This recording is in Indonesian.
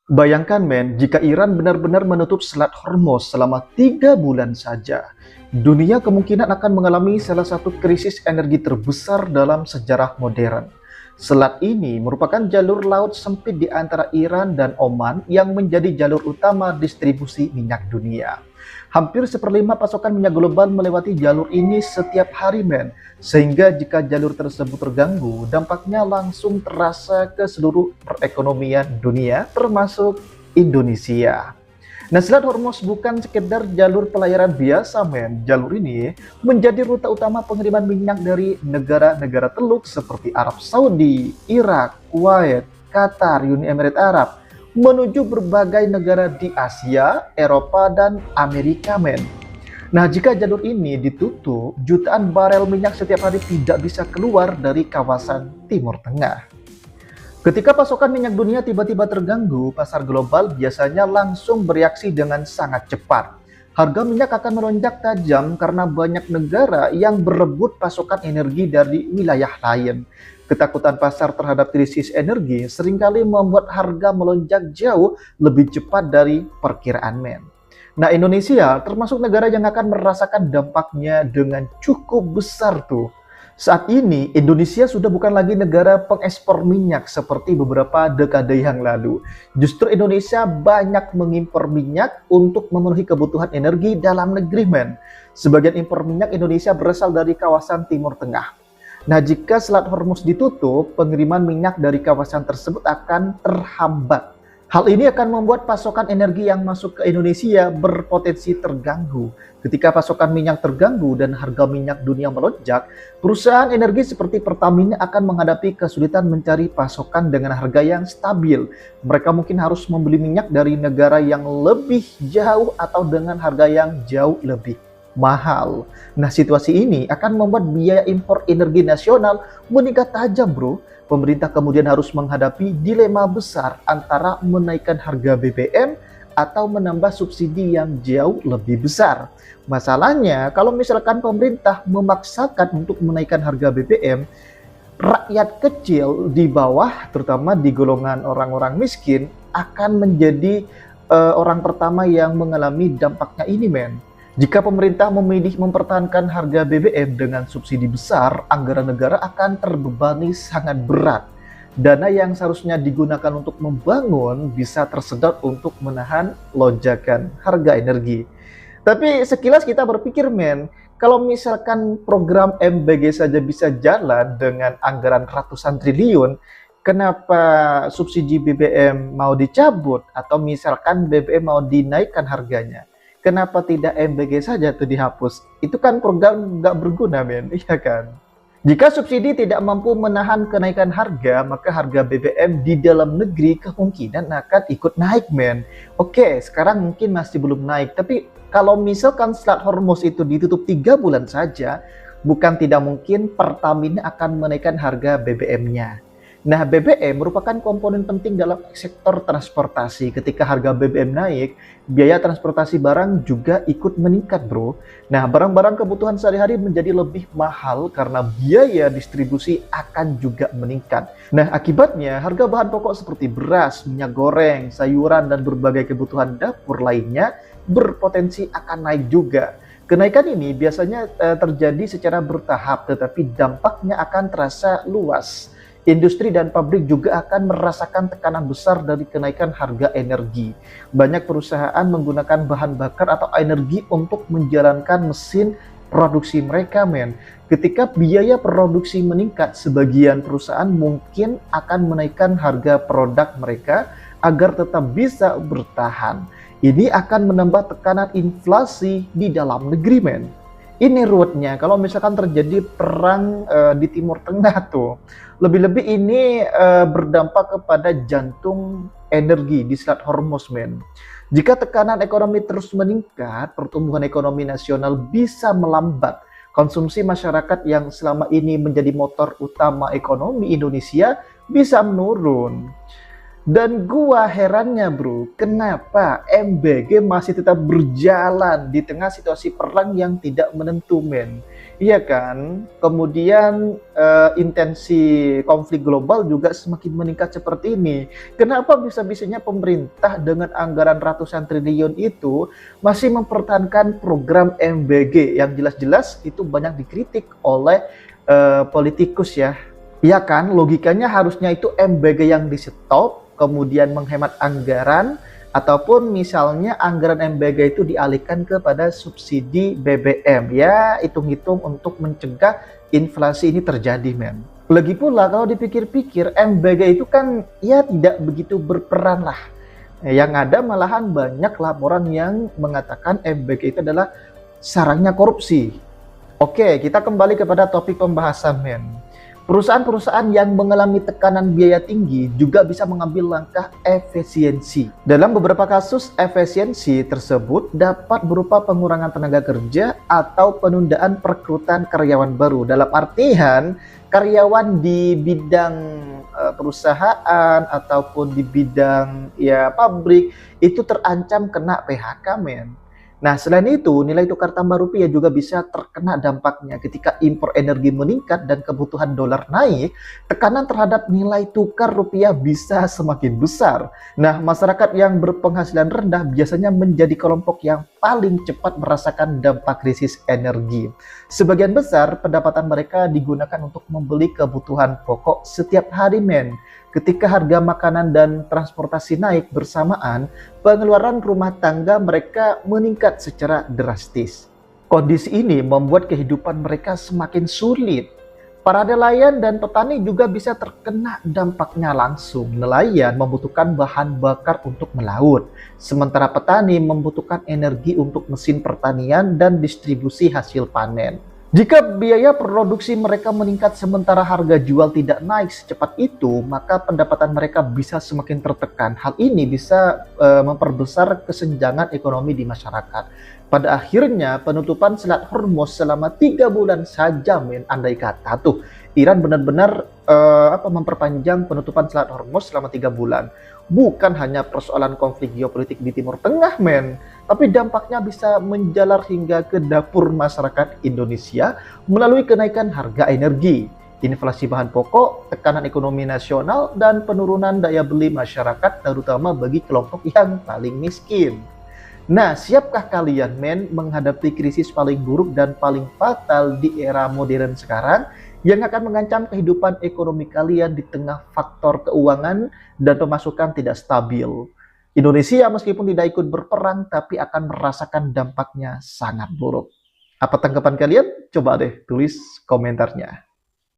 Bayangkan men, jika Iran benar-benar menutup Selat Hormuz selama 3 bulan saja, dunia kemungkinan akan mengalami salah satu krisis energi terbesar dalam sejarah modern. Selat ini merupakan jalur laut sempit di antara Iran dan Oman yang menjadi jalur utama distribusi minyak dunia. Hampir seperlima pasokan minyak global melewati jalur ini setiap hari men, sehingga jika jalur tersebut terganggu, dampaknya langsung terasa ke seluruh perekonomian dunia, termasuk Indonesia. Nah, Selat Hormuz bukan sekedar jalur pelayaran biasa, men. Jalur ini menjadi rute utama pengiriman minyak dari negara-negara Teluk seperti Arab Saudi, Irak, Kuwait, Qatar, Uni Emirat Arab, menuju berbagai negara di Asia, Eropa, dan Amerika, men. Nah, jika jalur ini ditutup, jutaan barel minyak setiap hari tidak bisa keluar dari kawasan Timur Tengah. Ketika pasokan minyak dunia tiba-tiba terganggu, pasar global biasanya langsung bereaksi dengan sangat cepat. Harga minyak akan melonjak tajam karena banyak negara yang berebut pasokan energi dari wilayah lain. Ketakutan pasar terhadap krisis energi seringkali membuat harga melonjak jauh lebih cepat dari perkiraan men. Nah, Indonesia termasuk negara yang akan merasakan dampaknya dengan cukup besar tuh. Saat ini, Indonesia sudah bukan lagi negara pengekspor minyak seperti beberapa dekade yang lalu. Justru Indonesia banyak mengimpor minyak untuk memenuhi kebutuhan energi dalam negeri, men. Sebagian impor minyak Indonesia berasal dari kawasan Timur Tengah. Nah, jika Selat Hormuz ditutup, pengiriman minyak dari kawasan tersebut akan terhambat. Hal ini akan membuat pasokan energi yang masuk ke Indonesia berpotensi terganggu. Ketika pasokan minyak terganggu dan harga minyak dunia melonjak, perusahaan energi seperti Pertamina akan menghadapi kesulitan mencari pasokan dengan harga yang stabil. Mereka mungkin harus membeli minyak dari negara yang lebih jauh atau dengan harga yang jauh lebih mahal. Nah, situasi ini akan membuat biaya impor energi nasional meningkat tajam, bro. Pemerintah kemudian harus menghadapi dilema besar antara menaikkan harga BBM atau menambah subsidi yang jauh lebih besar. Masalahnya, kalau misalkan pemerintah memaksakan untuk menaikkan harga BBM, rakyat kecil di bawah, terutama di golongan orang-orang miskin, akan menjadi orang pertama yang mengalami dampaknya ini, men. Jika pemerintah memilih mempertahankan harga BBM dengan subsidi besar, anggaran negara akan terbebani sangat berat. Dana yang seharusnya digunakan untuk membangun bisa tersedot untuk menahan lonjakan harga energi. Tapi sekilas kita berpikir, men, kalau misalkan program MBG saja bisa jalan dengan anggaran ratusan triliun, kenapa subsidi BBM mau dicabut atau misalkan BBM mau dinaikkan harganya? Kenapa tidak MBG saja tuh dihapus? Itu kan program nggak berguna, men, iya kan? Jika subsidi tidak mampu menahan kenaikan harga, maka harga BBM di dalam negeri kemungkinan akan ikut naik, men. Oke, sekarang mungkin masih belum naik, tapi kalau misalkan Selat Hormuz itu ditutup 3 bulan saja, bukan tidak mungkin Pertamina akan menaikkan harga BBM-nya. Nah, BBM merupakan komponen penting dalam sektor transportasi. Ketika harga BBM naik, biaya transportasi barang juga ikut meningkat, bro. Nah, barang-barang kebutuhan sehari-hari menjadi lebih mahal karena biaya distribusi akan juga meningkat. Nah, akibatnya harga bahan pokok seperti beras, minyak goreng, sayuran, dan berbagai kebutuhan dapur lainnya berpotensi akan naik juga. Kenaikan ini biasanya terjadi secara bertahap, tetapi dampaknya akan terasa luas. Industri dan pabrik juga akan merasakan tekanan besar dari kenaikan harga energi. Banyak perusahaan menggunakan bahan bakar atau energi untuk menjalankan mesin produksi mereka, men. Ketika biaya produksi meningkat, sebagian perusahaan mungkin akan menaikkan harga produk mereka agar tetap bisa bertahan. Ini akan menambah tekanan inflasi di dalam negeri, men. Ini ruwetnya kalau misalkan terjadi perang di Timur Tengah tuh. Lebih-lebih ini berdampak kepada jantung energi di Selat Hormuz, men. Jika tekanan ekonomi terus meningkat, pertumbuhan ekonomi nasional bisa melambat. Konsumsi masyarakat yang selama ini menjadi motor utama ekonomi Indonesia bisa menurun. Dan gua herannya, bro, kenapa MBG masih tetap berjalan di tengah situasi perang yang tidak menentu, men. Iya kan? Kemudian intensi konflik global juga semakin meningkat seperti ini. Kenapa bisa-bisanya pemerintah dengan anggaran ratusan triliun itu masih mempertahankan program MBG yang jelas-jelas itu banyak dikritik oleh politikus ya. Iya kan? Logikanya harusnya itu MBG yang di-stop, kemudian menghemat anggaran, ataupun misalnya anggaran MBG itu dialihkan kepada subsidi BBM. Ya, hitung-hitung untuk mencegah inflasi ini terjadi, men. Lagi pula kalau dipikir-pikir, MBG itu kan ya tidak begitu berperan lah. Yang ada malahan banyak laporan yang mengatakan MBG itu adalah sarangnya korupsi. Oke, kita kembali kepada topik pembahasan, men. Perusahaan-perusahaan yang mengalami tekanan biaya tinggi juga bisa mengambil langkah efisiensi. Dalam beberapa kasus, efisiensi tersebut dapat berupa pengurangan tenaga kerja atau penundaan perekrutan karyawan baru. Dalam artian, karyawan di bidang perusahaan ataupun di bidang ya pabrik itu terancam kena PHK, men. Nah, selain itu, nilai tukar tambah rupiah juga bisa terkena dampaknya ketika impor energi meningkat dan kebutuhan dolar naik, tekanan terhadap nilai tukar rupiah bisa semakin besar. Nah, masyarakat yang berpenghasilan rendah biasanya menjadi kelompok yang paling cepat merasakan dampak krisis energi. Sebagian besar pendapatan mereka digunakan untuk membeli kebutuhan pokok setiap hari, men. Ketika harga makanan dan transportasi naik bersamaan, pengeluaran rumah tangga mereka meningkat secara drastis. Kondisi ini membuat kehidupan mereka semakin sulit. Para nelayan dan petani juga bisa terkena dampaknya langsung. Nelayan membutuhkan bahan bakar untuk melaut, sementara petani membutuhkan energi untuk mesin pertanian dan distribusi hasil panen. Jika biaya produksi mereka meningkat sementara harga jual tidak naik secepat itu, maka pendapatan mereka bisa semakin tertekan. Hal ini bisa memperbesar kesenjangan ekonomi di masyarakat. Pada akhirnya, penutupan Selat Hormuz selama 3 bulan saja, men. Andai kata tuh, Iran benar-benar memperpanjang penutupan Selat Hormuz selama 3 bulan. Bukan hanya persoalan konflik geopolitik di Timur Tengah, men, tapi dampaknya bisa menjalar hingga ke dapur masyarakat Indonesia melalui kenaikan harga energi, inflasi bahan pokok, tekanan ekonomi nasional, dan penurunan daya beli masyarakat, terutama bagi kelompok yang paling miskin. Nah, siapkah kalian, men, menghadapi krisis paling buruk dan paling fatal di era modern sekarang yang akan mengancam kehidupan ekonomi kalian di tengah faktor keuangan dan pemasukan tidak stabil? Indonesia meskipun tidak ikut berperang, tapi akan merasakan dampaknya sangat buruk. Apa tanggapan kalian? Coba deh tulis komentarnya.